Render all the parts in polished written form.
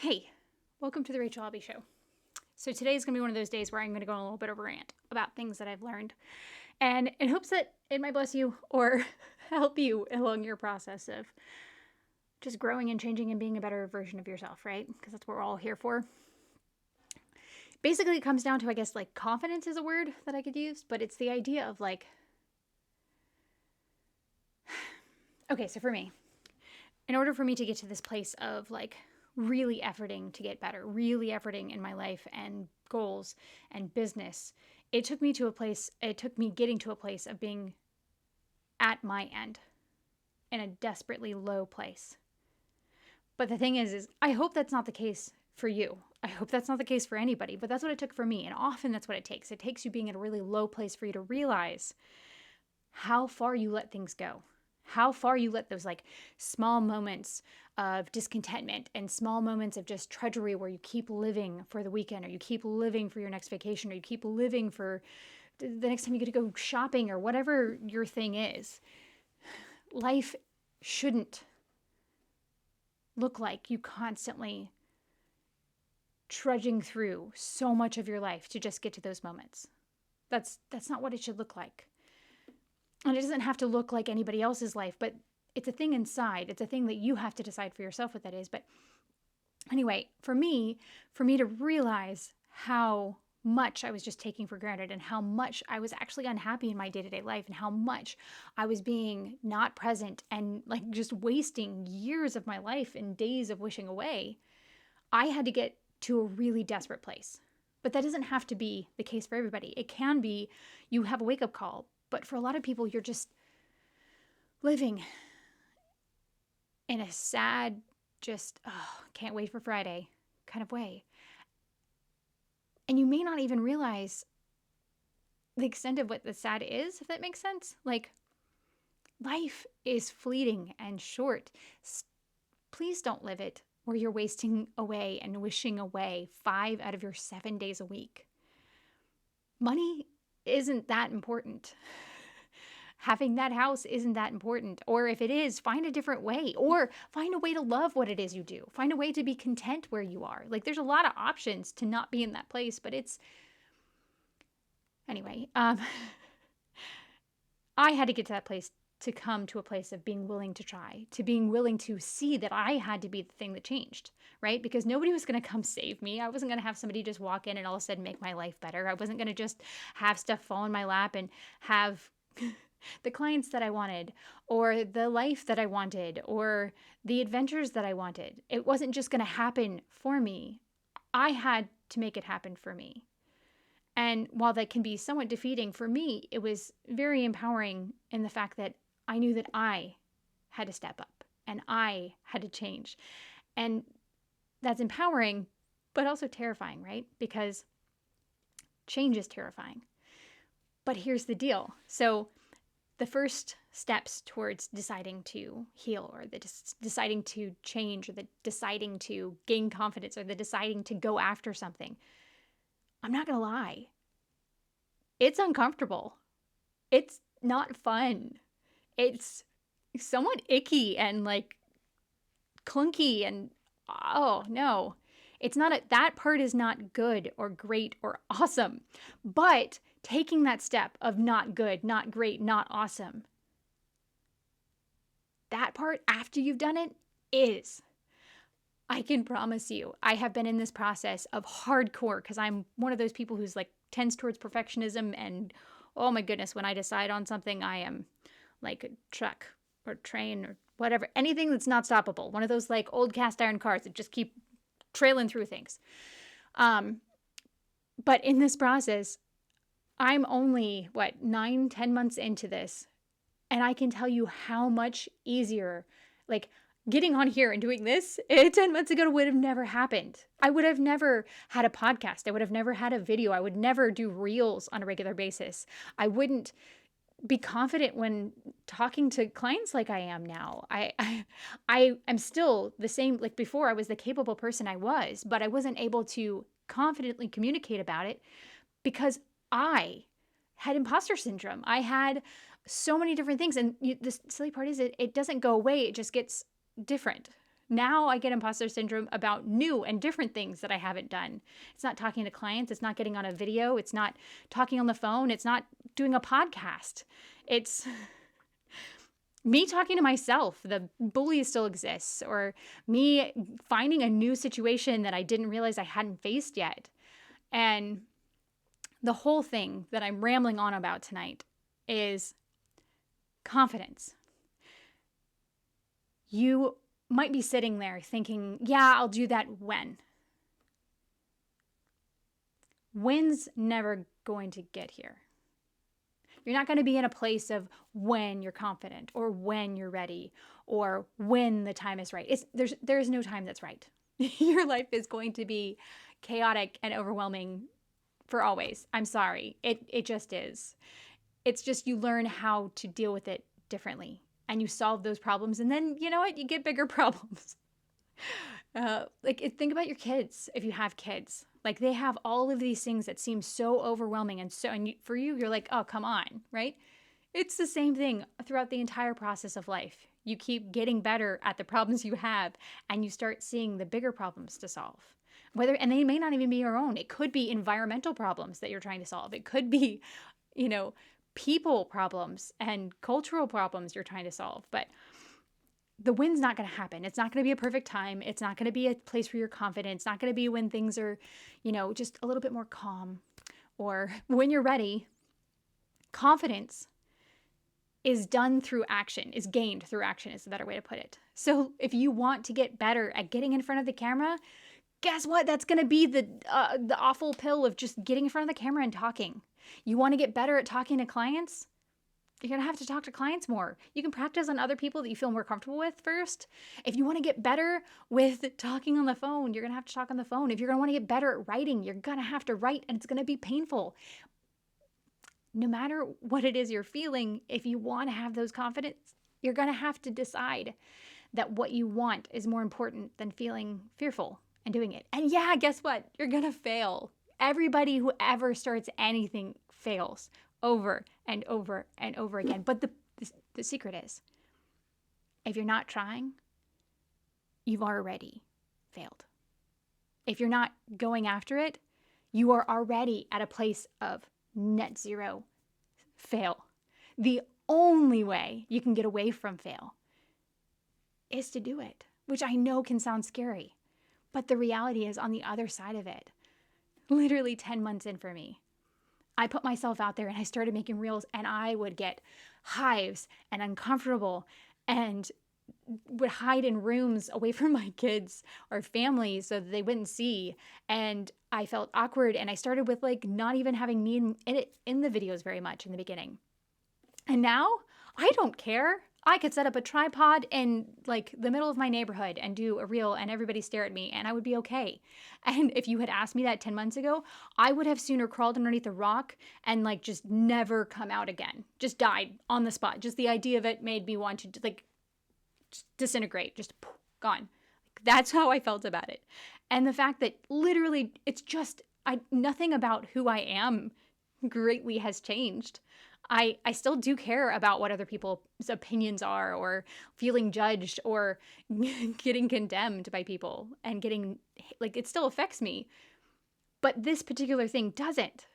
Hey, welcome to the Rachel Albee Show. So today is going to be one of those days where I'm going to go on a little bit of a rant about things that I've learned, and in hopes that it might bless you or help you along your process of just growing and changing and being a better version of yourself, right? Because that's what we're all here for. Basically, it comes down to, I guess, like confidence is a word that I could use, but it's the idea of like, okay, so for me, in order for me to get to this place of like really efforting to get better, really efforting in my life and goals and business, it took me getting to a place of being at my end in a desperately low place. But the thing is I hope that's not the case for you. I hope that's not the case for anybody, but that's what it took for me. And often that's what it takes. It takes you being at a really low place for you to realize how far you let things go. How far you let those like small moments of discontentment and small moments of just drudgery where you keep living for the weekend, or you keep living for your next vacation, or you keep living for the next time you get to go shopping, or whatever your thing is. Life shouldn't look like you constantly trudging through so much of your life to just get to those moments. That's not what it should look like. And it doesn't have to look like anybody else's life, but it's a thing inside. It's a thing that you have to decide for yourself what that is. But anyway, for me to realize how much I was just taking for granted and how much I was actually unhappy in my day-to-day life and how much I was being not present and like just wasting years of my life and days of wishing away, I had to get to a really desperate place. But that doesn't have to be the case for everybody. It can be you have a wake-up call. But for a lot of people, you're just living in a sad, just, can't wait for Friday kind of way. And you may not even realize the extent of what the sad is, if that makes sense. Like, life is fleeting and short. Please don't live it where you're wasting away and wishing away 5 out of your 7 days a week. Money isn't that important. Having that house isn't that important. Or if it is, find a different way. Or find a way to love what it is you do. Find a way to be content where you are. Like, there's a lot of options to not be in that place, but it's... Anyway, I had to get to that place to come to a place of being willing to try, to being willing to see that I had to be the thing that changed, right? Because nobody was going to come save me. I wasn't going to have somebody just walk in and all of a sudden make my life better. I wasn't going to just have stuff fall in my lap and have the clients that I wanted, or the life that I wanted, or the adventures that I wanted. It wasn't just going to happen for me. I had to make it happen for me. And while that can be somewhat defeating, for me, it was very empowering in the fact that I knew that I had to step up and I had to change. And that's empowering, but also terrifying, right? Because change is terrifying. But here's the deal. So the first steps towards deciding to heal, or the deciding to change, or the deciding to gain confidence, or the deciding to go after something, I'm not going to lie, it's uncomfortable. It's not fun. It's somewhat icky and like clunky and oh no, it's not that part is not good or great or awesome. But taking that step of not good, not great, not awesome, that part after you've done it is. I can promise you, I have been in this process of hardcore, because I'm one of those people who's like tends towards perfectionism, and oh my goodness, when I decide on something, I am like a truck or train or whatever, anything that's not stoppable. One of those like old cast iron cars that just keep trailing through things. But in this process, I'm only, 9-10 months into this, and I can tell you how much easier, like, getting on here and doing this 10 months ago would have never happened. I would have never had a podcast. I would have never had a video. I would never do reels on a regular basis. I wouldn't be confident when talking to clients like I am now. I am still the same, like before I was the capable person I was, but I wasn't able to confidently communicate about it because I had imposter syndrome. I had so many different things. And the silly part is it doesn't go away. It just gets different. Now I get imposter syndrome about new and different things that I haven't done. It's not talking to clients. It's not getting on a video. It's not talking on the phone. It's not doing a podcast. It's me talking to myself. The bully still exists, or me finding a new situation that I didn't realize I hadn't faced yet. And the whole thing that I'm rambling on about tonight is confidence. You might be sitting there thinking, yeah, I'll do that when. When's never going to get here. You're not going to be in a place of when you're confident or when you're ready or when the time is right. There is no time that's right. Your life is going to be chaotic and overwhelming for always. I'm sorry. It just is. It's just you learn how to deal with it differently. And you solve those problems, and then, you know what? You get bigger problems. Think about your kids, if you have kids. Like, they have all of these things that seem so overwhelming, and for you, you're like, oh, come on, right? It's the same thing throughout the entire process of life. You keep getting better at the problems you have, and you start seeing the bigger problems to solve. And they may not even be your own. It could be environmental problems that you're trying to solve. It could be, people problems and cultural problems you're trying to solve. But the win's not going to happen. It's not going to be a perfect time. It's not going to be a place where you're confident. It's not going to be when things are, just a little bit more calm, or when you're ready. Confidence is gained through action is the better way to put it. So if you want to get better at getting in front of the camera, guess what? That's going to be the awful pill of just getting in front of the camera and talking. You want to get better at talking to clients? You're going to have to talk to clients more. You can practice on other people that you feel more comfortable with first. If you want to get better with talking on the phone, you're going to have to talk on the phone. If you're going to want to get better at writing, you're going to have to write, and it's going to be painful. No matter what it is you're feeling, if you want to have those confidence, you're going to have to decide that what you want is more important than feeling fearful and doing it. And yeah, guess what? You're going to fail. Everybody who ever starts anything fails over and over and over again. But the secret is, if you're not trying, you've already failed. If you're not going after it, you are already at a place of net zero fail. The only way you can get away from fail is to do it, which I know can sound scary. But the reality is, on the other side of it, literally 10 months in for me, I put myself out there and I started making reels, and I would get hives and uncomfortable and would hide in rooms away from my kids or family so that they wouldn't see. And I felt awkward, and I started with not even having me in the videos very much in the beginning. And now I don't care. I could set up a tripod in the middle of my neighborhood and do a reel, and everybody stare at me, and I would be okay. And if you had asked me that 10 months ago, I would have sooner crawled underneath a rock and just never come out again. Just died on the spot. Just the idea of it made me want to just disintegrate, just gone. That's how I felt about it. And the fact that literally it's just, nothing about who I am greatly has changed. I still do care about what other people's opinions are, or feeling judged, or getting condemned by people, and it still affects me. But this particular thing doesn't.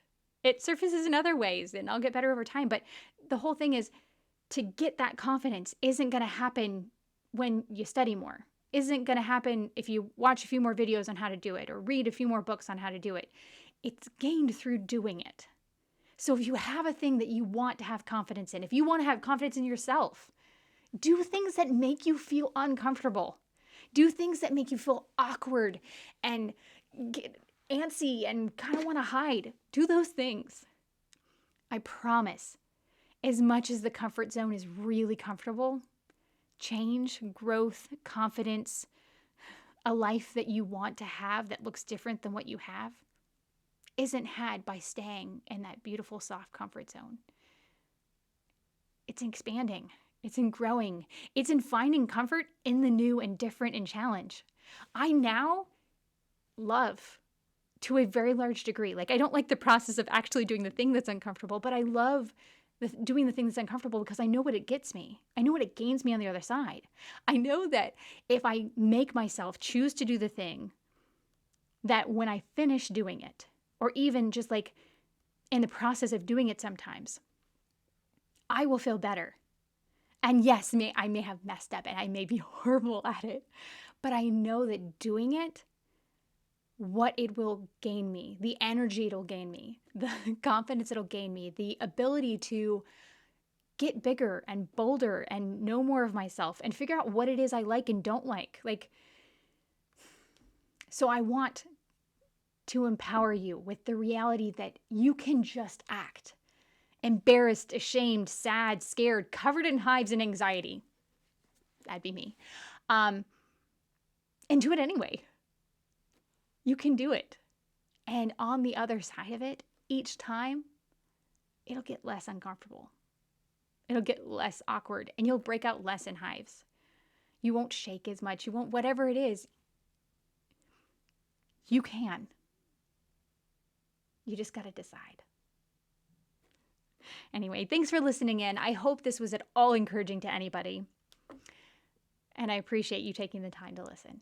It surfaces in other ways, and I'll get better over time. But the whole thing is, to get that confidence isn't going to happen when you study more. Isn't going to happen if you watch a few more videos on how to do it, or read a few more books on how to do it. It's gained through doing it. So if you have a thing that you want to have confidence in, if you want to have confidence in yourself, do things that make you feel uncomfortable. Do things that make you feel awkward and get antsy and kind of want to hide. Do those things. I promise, as much as the comfort zone is really comfortable, change, growth, confidence, a life that you want to have that looks different than what you have, isn't had by staying in that beautiful, soft comfort zone. It's in expanding. It's in growing. It's in finding comfort in the new and different and challenge. I now love, to a very large degree, I don't like the process of actually doing the thing that's uncomfortable, but I love doing the thing that's uncomfortable, because I know what it gets me. I know what it gains me on the other side. I know that if I make myself choose to do the thing, that when I finish doing it, or even just like in the process of doing it sometimes, I will feel better. And yes, I may have messed up and I may be horrible at it, but I know that doing it, what it will gain me, the energy it'll gain me, the confidence it'll gain me, the ability to get bigger and bolder and know more of myself and figure out what it is I like and don't like. So I want to empower you with the reality that you can just act. Embarrassed, ashamed, sad, scared, covered in hives and anxiety. That'd be me. And do it anyway. You can do it. And on the other side of it, each time, it'll get less uncomfortable. It'll get less awkward, and you'll break out less in hives. You won't shake as much. You won't, whatever it is, you can. You just got to decide. Anyway, thanks for listening in. I hope this was at all encouraging to anybody. And I appreciate you taking the time to listen.